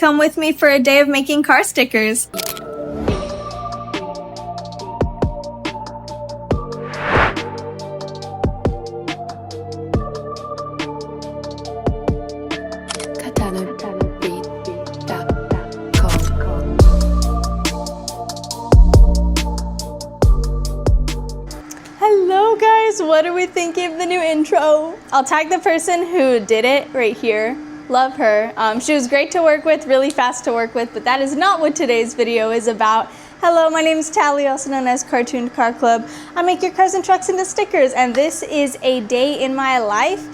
Come with me for a day of making car stickers. Hello guys, what are we thinking of the new intro? I'll tag the person who did it right here. Love her. She was great to work with, really fast to work with, but that is not what today's video is about. Hello, my name is Tally, also known as Cartoon Car Club. I make your cars and trucks into stickers, and this is a day in my life.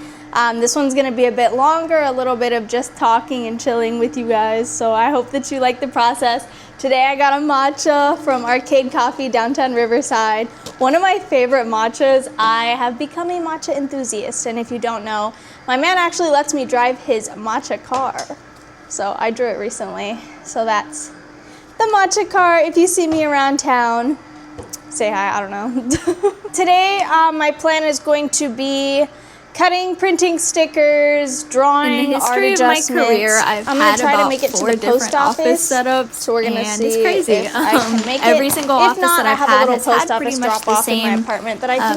This one's gonna be a bit longer, a little bit of just talking and chilling with you guys, so I hope that you like the process. Today I got a matcha from Arcade Coffee, downtown Riverside. One of my favorite matchas. I have become a matcha enthusiast, and if you don't know, my man actually lets me drive his matcha car. So I drew it recently. So that's the matcha car. If you see me around town, say hi, I don't know. Today, my plan is going to be cutting, printing stickers, drawing, art adjustments. In the history of my career, I'm gonna try to make it to the post office setups, so we're gonna see it's crazy. If I can make it. Every single office that I've had has had pretty much the same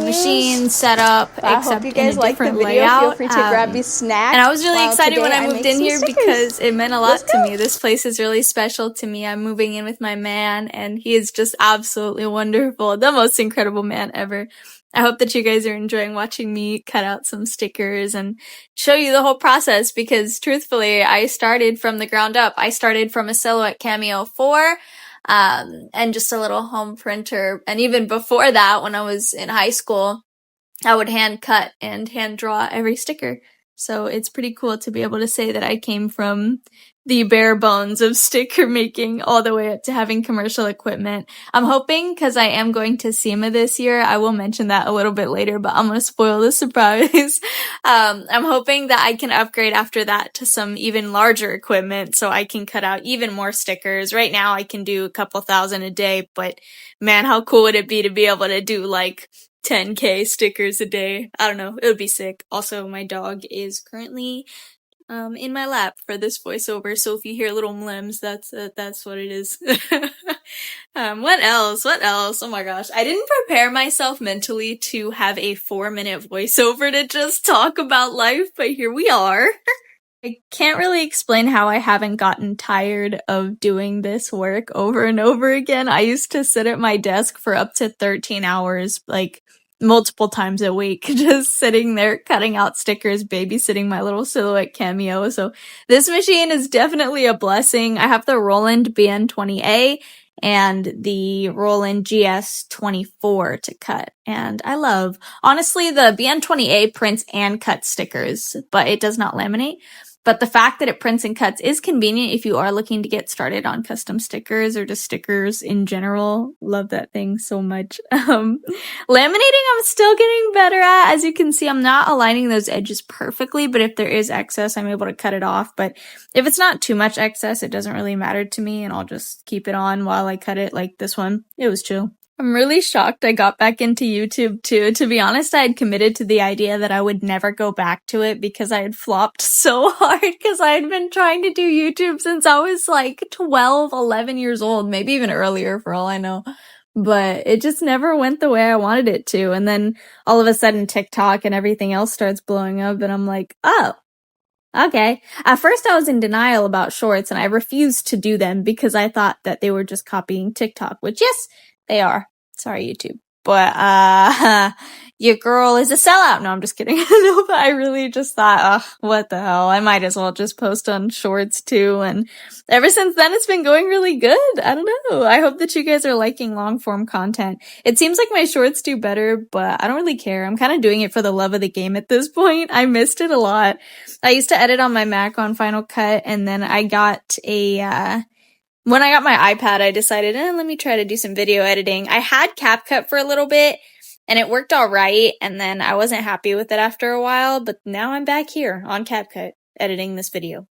machine setup, except in a different layout. Feel free to grab your snack. And I was really excited when I moved in here because it meant a lot to me. This place is really special to me. I'm moving in with my man, and he is just absolutely wonderful, the most incredible man ever. I hope that you guys are enjoying watching me cut out some stickers and show you the whole process because truthfully, I started from the ground up. I started from a Silhouette Cameo 4 and just a little home printer. And even before that, when I was in high school, I would hand cut and hand draw every sticker. So it's pretty cool to be able to say that I came from the bare bones of sticker making all the way up to having commercial equipment. I'm hoping, because I am going to SEMA this year, I will mention that a little bit later, but I'm going to spoil the surprise. I'm hoping that I can upgrade after that to some even larger equipment so I can cut out even more stickers. Right now I can do a couple thousand a day, but man, how cool would it be to be able to do like 10K stickers a day? I don't know. It would be sick. Also, my dog is currently in my lap for this voiceover, so if you hear little mlems, that's what it is. What else? Oh my gosh. I didn't prepare myself mentally to have a 4-minute voiceover to just talk about life, but here we are. I can't really explain how I haven't gotten tired of doing this work over and over again. I used to sit at my desk for up to 13 hours, like, multiple times a week, just sitting there cutting out stickers, babysitting my little Silhouette Cameo. So this machine is definitely a blessing. I have the Roland BN20A and the Roland GS24 to cut. And honestly, the BN20A prints and cuts stickers, but it does not laminate. But the fact that it prints and cuts is convenient if you are looking to get started on custom stickers or just stickers in general. Love that thing so much. Laminating, I'm still getting better at. As you can see, I'm not aligning those edges perfectly, but if there is excess, I'm able to cut it off. But if it's not too much excess, it doesn't really matter to me, and I'll just keep it on while I cut it. Like this one, it was chill. I'm really shocked I got back into YouTube too. To be honest, I had committed to the idea that I would never go back to it because I had flopped so hard because I had been trying to do YouTube since I was like 12, 11 years old, maybe even earlier for all I know. But it just never went the way I wanted it to. And then all of a sudden TikTok and everything else starts blowing up and I'm like, oh, okay. At first I was in denial about shorts and I refused to do them because I thought that they were just copying TikTok, which yes, they are. Sorry, YouTube. But, your girl is a sellout. No, I'm just kidding. No, but I really just thought, what the hell? I might as well just post on shorts too. And ever since then, it's been going really good. I don't know. I hope that you guys are liking long form content. It seems like my shorts do better, but I don't really care. I'm kind of doing it for the love of the game at this point. I missed it a lot. I used to edit on my Mac on Final Cut, and then I got when I got my iPad, I decided, let me try to do some video editing. I had CapCut for a little bit, and it worked all right, and then I wasn't happy with it after a while, but now I'm back here on CapCut editing this video.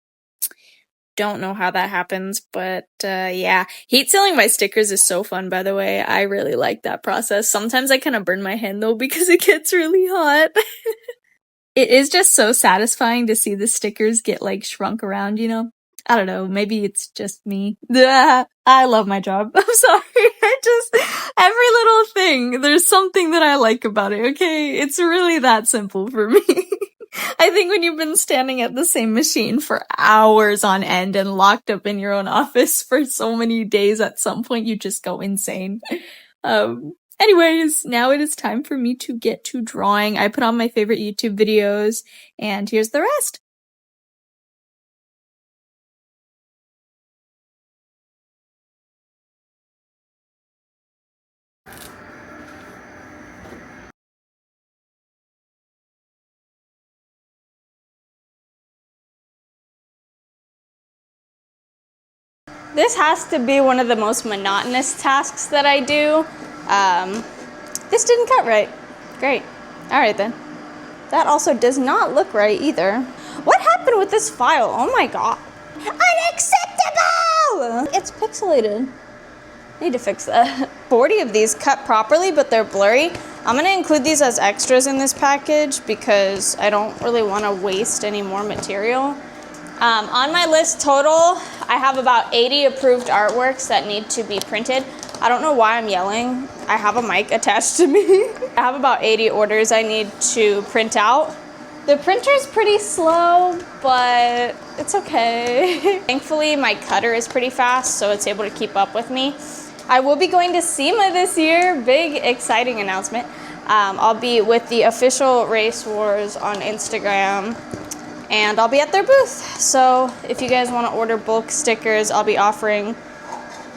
Don't know how that happens, but yeah. Heat sealing my stickers is so fun, by the way. I really like that process. Sometimes I kind of burn my hand, though, because it gets really hot. It is just so satisfying to see the stickers get, like, shrunk around, you know? I don't know, maybe it's just me. I love my job. I'm sorry. Every little thing, there's something that I like about it, okay? It's really that simple for me. I think when you've been standing at the same machine for hours on end and locked up in your own office for so many days, at some point you just go insane. Anyways, now it is time for me to get to drawing. I put on my favorite YouTube videos, and here's the rest. This has to be one of the most monotonous tasks that I do. This didn't cut right. Great. All right then. That also does not look right either. What happened with this file? Oh my god. Unacceptable! It's pixelated. Need to fix that. 40 of these cut properly, but they're blurry. I'm gonna include these as extras in this package because I don't really want to waste any more material. On my list total, I have about 80 approved artworks that need to be printed. I don't know why I'm yelling. I have a mic attached to me. I have about 80 orders I need to print out. The printer's pretty slow, but it's okay. Thankfully, my cutter is pretty fast, so it's able to keep up with me. I will be going to SEMA this year. Big, exciting announcement. I'll be with the official Race Wars on Instagram, and I'll be at their booth. So if you guys want to order bulk stickers, I'll be offering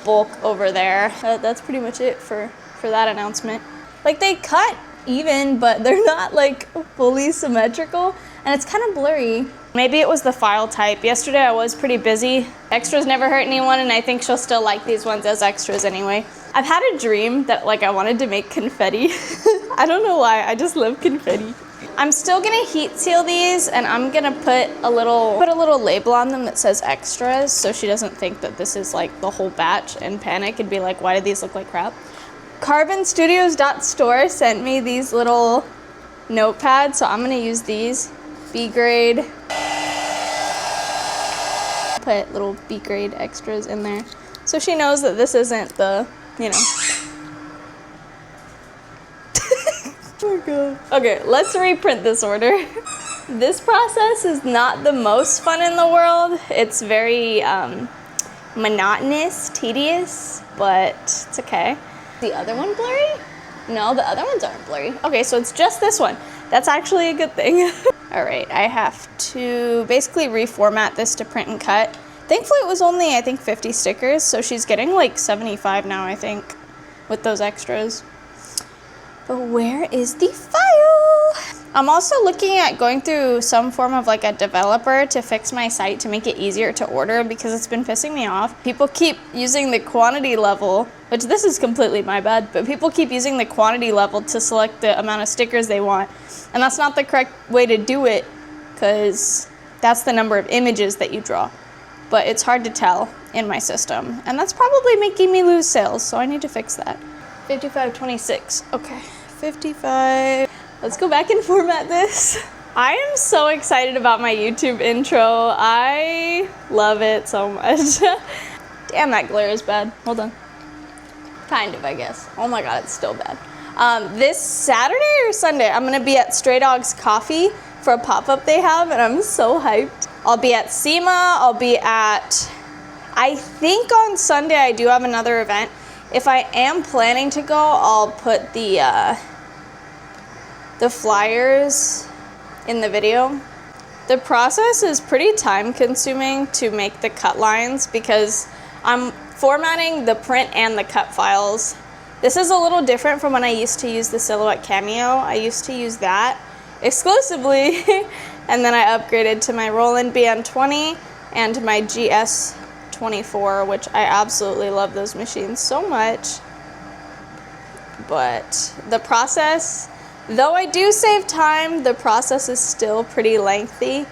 bulk over there. That's pretty much it for that announcement. Like, they cut even, but they're not like fully symmetrical, and it's kind of blurry. Maybe it was the file type. Yesterday I was pretty busy. Extras never hurt anyone, and I think she'll still like these ones as extras anyway. I've had a dream that like I wanted to make confetti. I don't know why, I just love confetti. I'm still gonna heat seal these, and I'm gonna put a little label on them that says extras, so she doesn't think that this is like the whole batch and panic and be like, why do these look like crap? CarbonStudios.store sent me these little notepads, so I'm gonna use these. B grade. Put little B grade extras in there, so she knows that this isn't the, you know. Oh god. Okay, let's reprint this order. This process is not the most fun in the world. It's very monotonous, tedious, but it's okay. The other one blurry? No, the other ones aren't blurry. Okay, so it's just this one. That's actually a good thing. All right, I have to basically reformat this to print and cut. Thankfully, it was only, I think, 50 stickers, so she's getting like 75 now, I think, with those extras. But where is the file? I'm also looking at going through some form of like a developer to fix my site to make it easier to order, because it's been pissing me off. People keep using the quantity level, which this is completely my bad, but people keep using the quantity level to select the amount of stickers they want. And that's not the correct way to do it, because that's the number of images that you draw. But it's hard to tell in my system, and that's probably making me lose sales, so I need to fix that. 5526, okay, 55. Let's go back and format this. I am so excited about my YouTube intro. I love it so much. Damn, that glare is bad. Hold on. Kind of, I guess. Oh my god, it's still bad. This Saturday or Sunday, I'm gonna be at Stray Dogs Coffee for a pop-up they have, and I'm so hyped. I'll be at SEMA, I'll be at, I think on Sunday I do have another event. If I am planning to go, I'll put the flyers in the video. The process is pretty time consuming to make the cut lines because I'm formatting the print and the cut files. This is a little different from when I used to use the Silhouette Cameo. I used to use that exclusively and then I upgraded to my Roland BN20 and my GS24, which I absolutely love those machines so much. But the process, though I do save time, the process is still pretty lengthy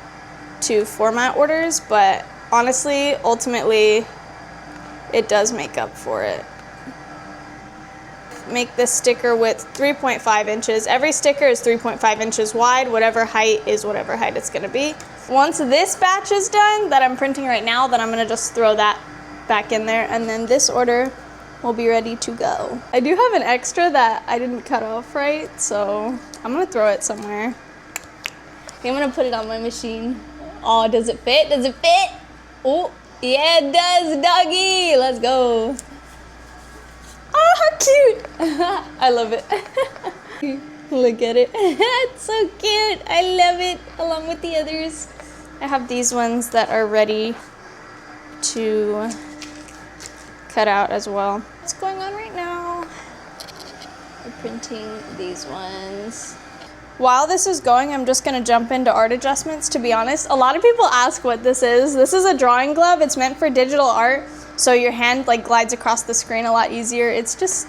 to format orders, but honestly, ultimately, it does make up for it. Make this sticker width 3.5 inches. Every sticker is 3.5 inches wide. Whatever height is whatever height it's gonna be. Once this batch is done that I'm printing right now, then I'm gonna just throw that back in there, and then this order will be ready to go. I do have an extra that I didn't cut off right, so I'm gonna throw it somewhere. I'm gonna put it on my machine. Oh, does it fit? Does it fit? Oh, yeah, it does, doggy. Let's go. Oh, how cute. I love it. Look at it. It's so cute. I love it, along with the others. I have these ones that are ready to cut out as well. What's going on right now? We're printing these ones. While this is going, I'm just gonna jump into art adjustments. To be honest, a lot of people ask what this is. This is a drawing glove. It's meant for digital art, so your hand like glides across the screen a lot easier. It's just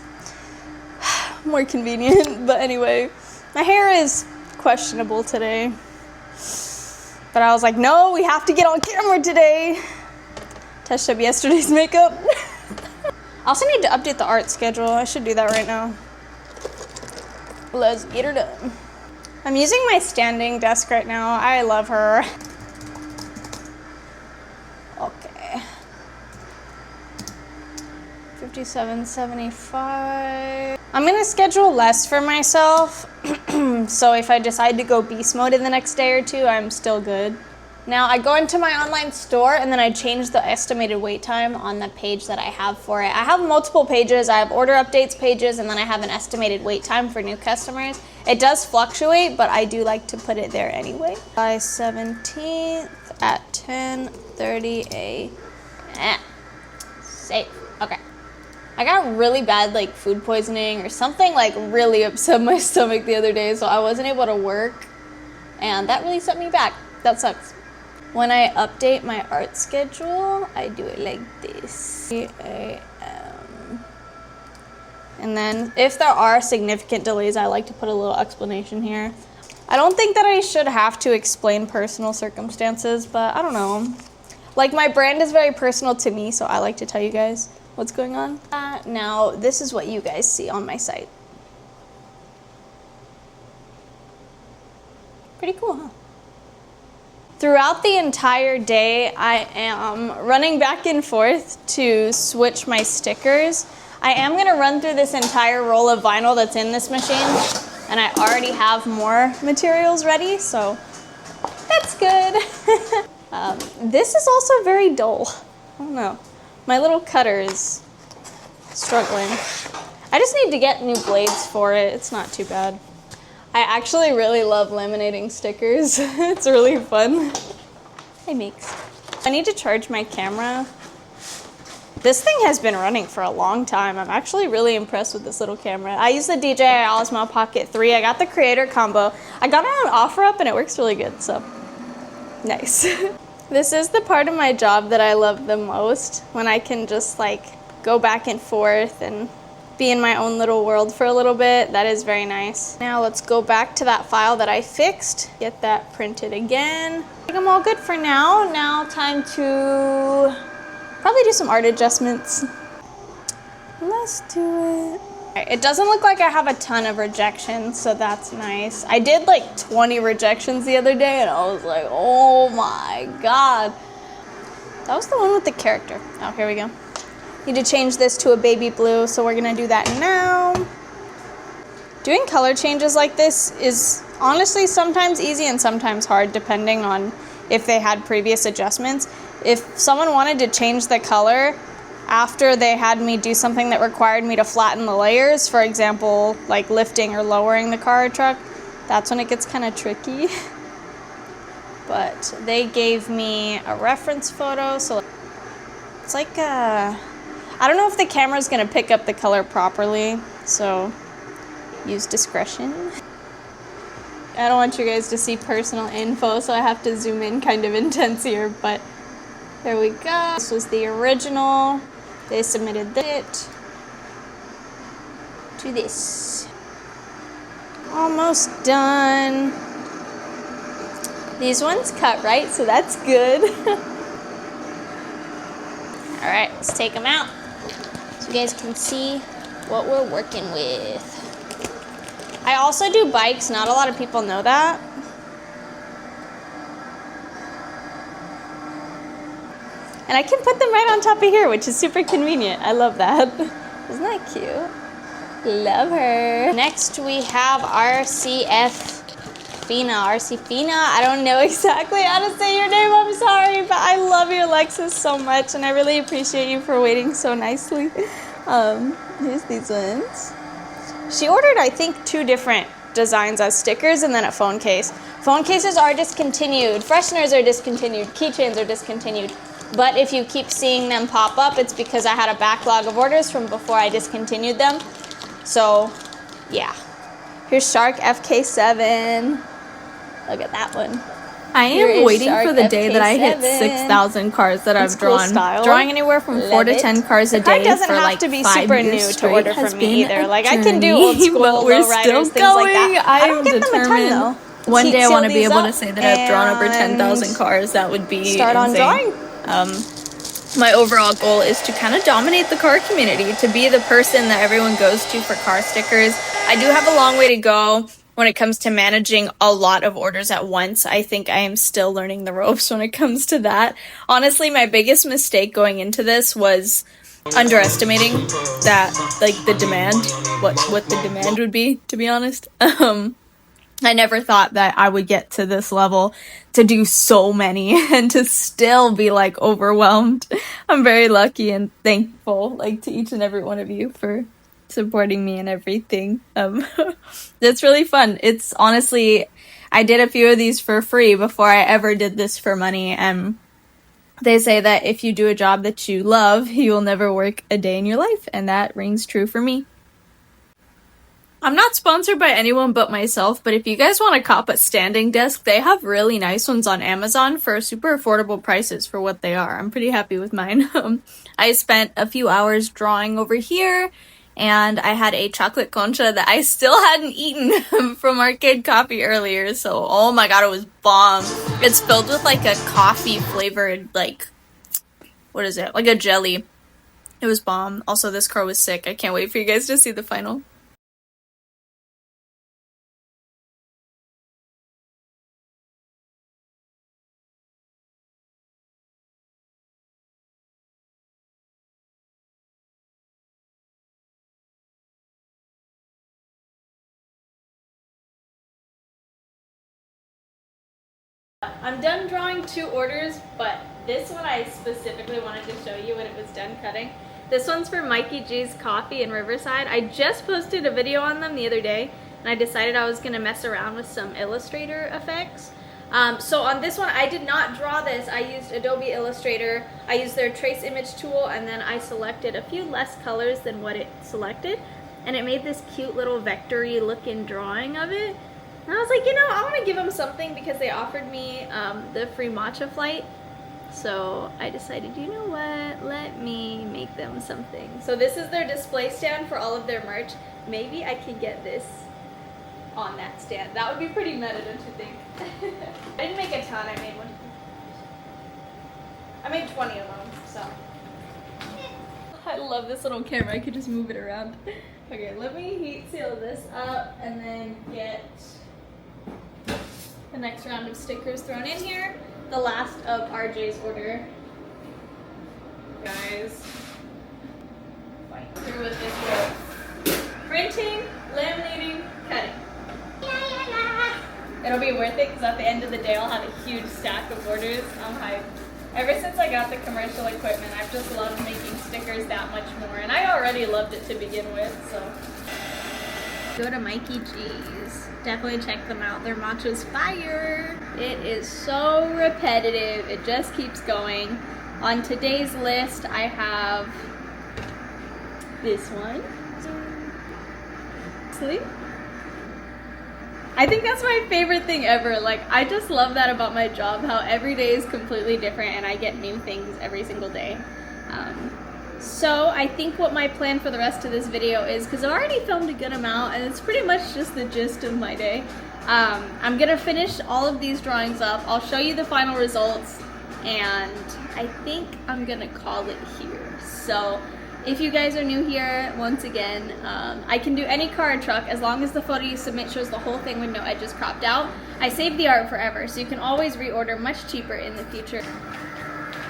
more convenient. But anyway, my hair is questionable today. But I was like, no, we have to get on camera today. Touched up yesterday's makeup. I also need to update the art schedule. I should do that right now. Let's get her done. I'm using my standing desk right now. I love her. Okay. 57.75. I'm gonna schedule less for myself. So if I decide to go beast mode in the next day or two, I'm still good. Now I go into my online store and then I change the estimated wait time on the page that I have for it. I have multiple pages. I have order updates pages, and then I have an estimated wait time for new customers. It does fluctuate, but I do like to put it there anyway. July 17th at 10:30 a.m. Safe. Okay. I got really bad like food poisoning or something, like really upset my stomach the other day, so I wasn't able to work, and that really set me back. That sucks. When I update my art schedule, I do it like this. 3 a.m. And then if there are significant delays, I like to put a little explanation here. I don't think that I should have to explain personal circumstances, but I don't know. Like, my brand is very personal to me, so I like to tell you guys what's going on. Now, this is what you guys see on my site. Pretty cool, huh? Throughout the entire day, I am running back and forth to switch my stickers. I am gonna run through this entire roll of vinyl that's in this machine, and I already have more materials ready, so that's good. This is also very dull. I don't know. My little cutter is struggling. I just need to get new blades for it. It's not too bad. I actually really love laminating stickers. It's really fun. Hey, Meeks. I need to charge my camera. This thing has been running for a long time. I'm actually really impressed with this little camera. I use the DJI Osmo Pocket 3. I got the Creator Combo. I got it on OfferUp and it works really good, so nice. This is the part of my job that I love the most, when I can just like go back and forth and be in my own little world for a little bit. That is very nice. Now let's go back to that file that I fixed, get that printed again. I think I'm all good for now. Now time to probably do some art adjustments. Let's do it. Right, it doesn't look like I have a ton of rejections, so that's nice. I did like 20 rejections the other day and I was like, oh my God. That was the one with the character. Oh, here we go. Need to change this to a baby blue, so we're gonna do that now. Doing color changes like this is honestly sometimes easy and sometimes hard, depending on if they had previous adjustments. If someone wanted to change the color after they had me do something that required me to flatten the layers, for example, like lifting or lowering the car or truck, that's when it gets kind of tricky. But they gave me a reference photo, so it's like I don't know if the camera's gonna pick up the color properly, so use discretion. I don't want you guys to see personal info, so I have to zoom in kind of intense here, but there we go. This was the original. They submitted it to this. Almost done. These ones cut right, so that's good. All right, let's take them out so you guys can see what we're working with. I also do bikes. Not a lot of people know that. And I can put them right on top of here, which is super convenient. I love that. Isn't that cute? Love her. Next we have RCF Fina. RC Fina. I don't know exactly how to say your name. I'm sorry, but I love your Lexus so much, and I really appreciate you for waiting so nicely. Here's these ones. She ordered, I think, 2 different designs as stickers and then a phone case. Phone cases are discontinued. Fresheners are discontinued. Keychains are discontinued. But if you keep seeing them pop up, it's because I had a backlog of orders from before I discontinued them. So, yeah. Here's Shark FK7. Look at that one. I am waiting for the day that I hit 6,000 cars that I've drawn. Cool, drawing anywhere from 4 to 10 cars a day for like 5 years straight. It doesn't have to be super new to order from me either. Like, I can do old school, low riders, things like that. I don't get them a ton though. One day I want to be able to say that I've drawn over 10,000 cars. That would be start on drawing. My overall goal is to kind of dominate the car community, to be the person that everyone goes to for car stickers. I do have a long way to go when it comes to managing a lot of orders at once. I think I am still learning the ropes when it comes to that. Honestly, my biggest mistake going into this was underestimating that, like, the demand, what the demand would be, to be honest. I never thought that I would get to this level to do so many and to still be like overwhelmed. I'm very lucky and thankful, like, to each and every one of you for supporting me and everything. It's really fun. It's honestly, I did a few of these for free before I ever did this for money, and they say that if you do a job that you love, you will never work a day in your life, and that rings true for me. I'm not sponsored by anyone but myself, but if you guys want to cop a standing desk, they have really nice ones on Amazon for super affordable prices for what they are. I'm pretty happy with mine. I spent a few hours drawing over here, and I had a chocolate concha that I still hadn't eaten from Arcade Coffee earlier, so oh my god, it was bomb. It's filled with like a coffee flavored, like, what is it? Like a jelly. It was bomb. Also, this car was sick. I can't wait for you guys to see the final. I'm done drawing 2 orders, but this one I specifically wanted to show you when it was done cutting. This one's for Mikey G's Coffee in Riverside. I just posted a video on them the other day, and I decided I was going to mess around with some Illustrator effects. So on this one, I did not draw this. I used Adobe Illustrator. I used their trace image tool, and then I selected a few less colors than what it selected, and it made this cute little vectory looking drawing of it. And I was like, you know, I want to give them something because they offered me the free matcha flight. So I decided, you know what, let me make them something. So this is their display stand for all of their merch. Maybe I can get this on that stand. That would be pretty meta, don't you think? I didn't make a ton, I made 20 of them, so. I love this little camera, I could just move it around. Okay, let me heat seal this up and then get the next round of stickers thrown in here. The last of RJ's order. Guys, fight through with this work. Printing, laminating, cutting. It'll be worth it because at the end of the day I'll have a huge stack of orders. I'm hyped. Ever since I got the commercial equipment, I've just loved making stickers that much more, and I already loved it to begin with, so. Go to Mikey G's. Definitely check them out. Their matcha's fire. It is so repetitive. It just keeps going. On today's list, I have this one. Sleep. I think that's my favorite thing ever. Like, I just love that about my job, how every day is completely different and I get new things every single day. So I think what my plan for the rest of this video is, because I've already filmed a good amount and it's pretty much just the gist of my day. I'm gonna finish all of these drawings up. I'll show you the final results, and I think I'm gonna call it here. So if you guys are new here, once again, I can do any car or truck as long as the photo you submit shows the whole thing with no edges cropped out. I save the art forever, so you can always reorder much cheaper in the future.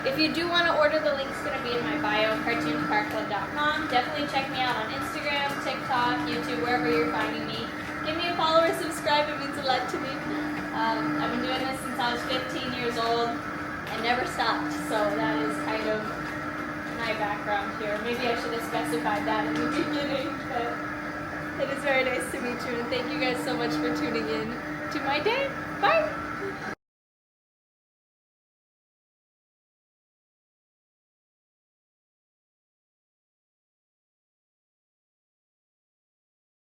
If you do want to order, the link's going to be in my bio, cartoonscarclub.com. Definitely check me out on Instagram, TikTok, YouTube, wherever you're finding me. Give me a follow or subscribe, it means a lot to me. I've been doing this since I was 15 years old and never stopped, so that is kind of my background here. Maybe I should have specified that in the beginning, but it is very nice to meet you, and thank you guys so much for tuning in to my day. Bye!